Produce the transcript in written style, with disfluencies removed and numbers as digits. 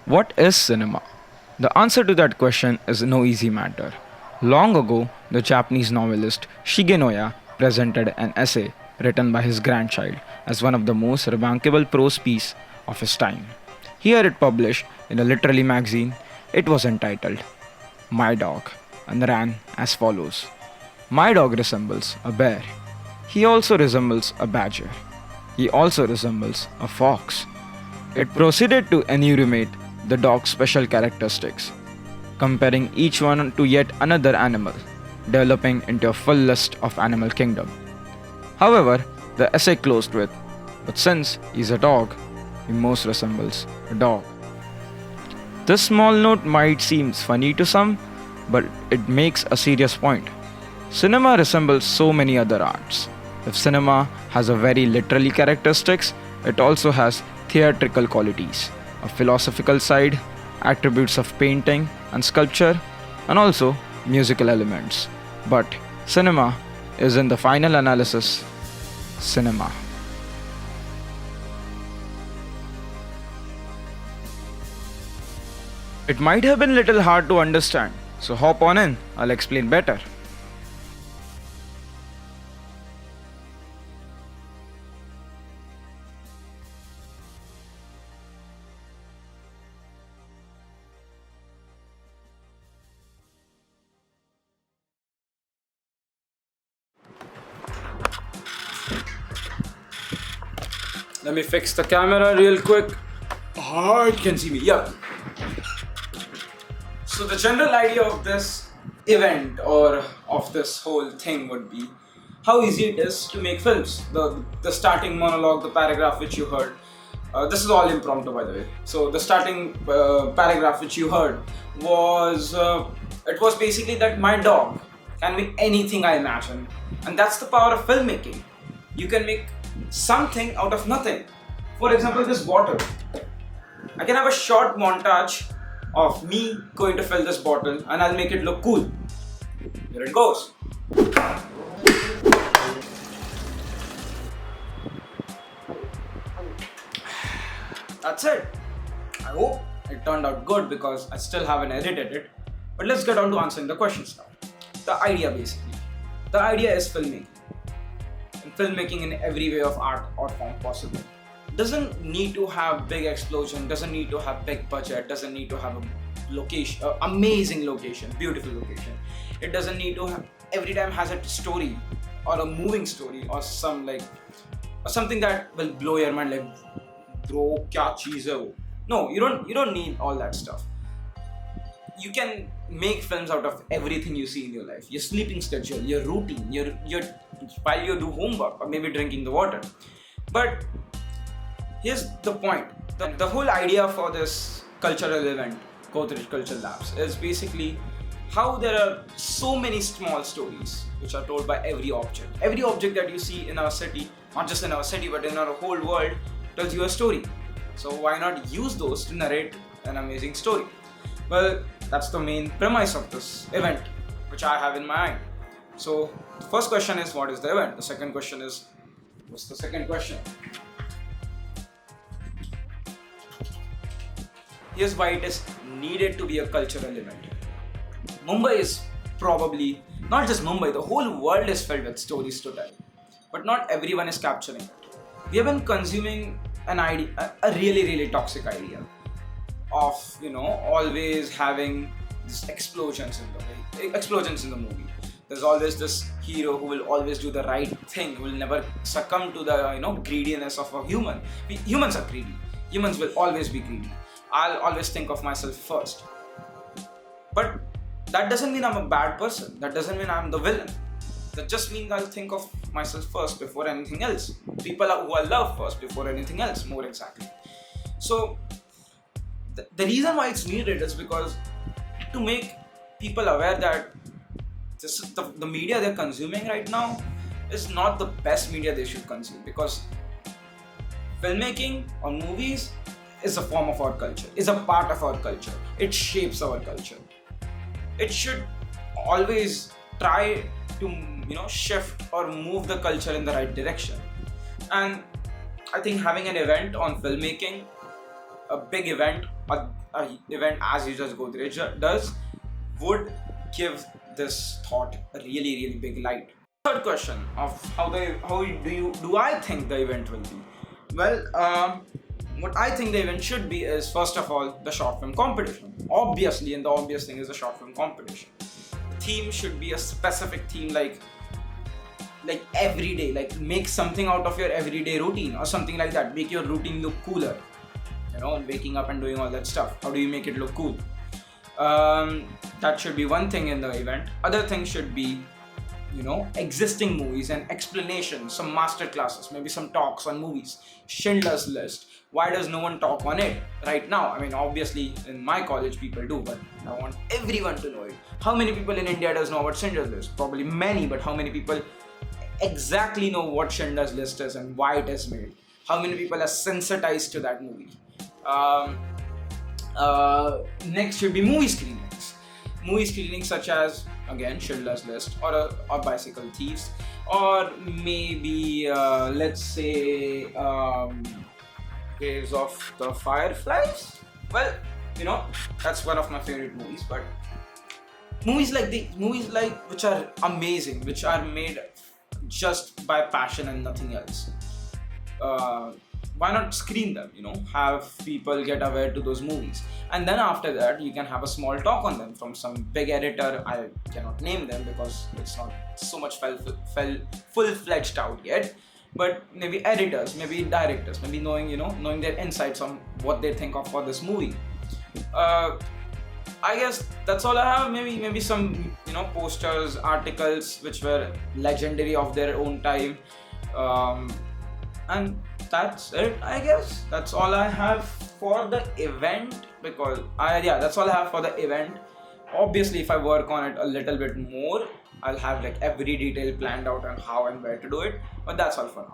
What is cinema? The answer to that question is no easy matter. Long ago, the Japanese novelist Shigenoya presented an essay written by his grandchild as one of the most remarkable prose pieces of his time. Here it published in a literary magazine, it was entitled My Dog and ran as follows. My dog resembles a bear. He also resembles a badger. He also resembles a fox. It proceeded to enumerate the dog's special characteristics, comparing each one to yet another animal, developing into a full list of animal kingdom. However, the essay closed with, but since he's a dog, he most resembles a dog. This small note might seem funny to some, but it makes a serious point. Cinema resembles so many other arts. If cinema has a very literally characteristics, it also has theatrical qualities, a philosophical side, attributes of painting and sculpture, and also musical elements. But cinema is in the final analysis cinema. It might have been little hard to understand, so hop on in, I'll explain better. Let me fix the camera real quick. Oh, you can see me. Yeah. So the general idea of this event or of this whole thing would be how easy it is to make films. The starting monologue, the paragraph which you heard. This is all impromptu, by the way. So the starting paragraph which you heard was it was basically that my dog can make anything I imagine, and that's the power of filmmaking. You can make something out of nothing. For example, this bottle. I can have a short montage of me going to fill this bottle and I'll make it look cool. Here it goes. That's it. I hope it turned out good because I still haven't edited it. But let's get on to answering the questions now. The idea basically. The idea is filmmaking. And filmmaking in every way of art or form possible. Doesn't need to have big explosion, doesn't need to have big budget, doesn't need to have a location, amazing location, beautiful location. It doesn't need to have, every time has a story or a moving story or some like or something that will blow your mind like bro kya cheez hai wo. No, you don't need all that stuff. You can make films out of everything you see in your life. Your sleeping schedule, your routine, your while you do homework or maybe drinking the water. But here's the point. The whole idea for this cultural event, Godrej Culture Labs, is basically how there are so many small stories which are told by every object. Every object that you see in our city, not just in our city but in our whole world, tells you a story. So why not use those to narrate an amazing story? Well, that's the main premise of this event, which I have in mind. So the first question is, what is the event? The second question is, what's the second question? Here's why it is needed to be a cultural event. Mumbai is probably, not just Mumbai, the whole world is filled with stories to tell. But not everyone is capturing it. We have been consuming an idea, a really, really toxic idea of, always having these explosions in the movie. There's always this hero who will always do the right thing, who will never succumb to the, greediness of a human. Humans are greedy. Humans will always be greedy. I'll always think of myself first. But that doesn't mean I'm a bad person. That doesn't mean I'm the villain. That just means I'll think of myself first before anything else. People who I love first before anything else, more exactly. So, the reason why it's needed is because to make people aware that the media they're consuming right now is not the best media they should consume, because filmmaking or movies is a form of our culture, is a part of our culture. It shapes our culture. It should always try to shift or move the culture in the right direction. And I think having an event on filmmaking a big event, a event as huge as Godrej does, would give this thought a really, really big light. Third question of do I think the event will be? Well, what I think the event should be is, first of all, the short film competition. Obviously, and the obvious thing is the short film competition. The theme should be a specific theme, like every day, like make something out of your everyday routine or something like that. Make your routine look cooler. Waking up and doing all that stuff. How do you make it look cool? That should be one thing in the event. Other thing should be, existing movies and explanations, some master classes, maybe some talks on movies. Schindler's List. Why does no one talk on it right now? I mean, obviously in my college people do, but I want everyone to know it. How many people in India does know about Schindler's List? Probably many, but how many people exactly know what Schindler's List is and why it is made? How many people are sensitized to that movie? Next should be movie screenings. Movie screenings such as, again, Schindler's List, or Bicycle Thieves, or maybe let's say Graves of the Fireflies. Well, that's one of my favorite movies. But movies like which are amazing, which are made just by passion and nothing else. Why not screen them? Have people get aware to those movies, and then after that you can have a small talk on them from some big editor. I cannot name them because it's not so much full-fledged out yet. But maybe editors, maybe directors, maybe knowing their insights on what they think of for this movie. I guess that's all I have. Maybe some posters, articles which were legendary of their own time, and that's it. I guess that's all I have for the event, because that's all I have for the event. Obviously, if I work on it a little bit more, I'll have like every detail planned out on how and where to do it. But that's all for now.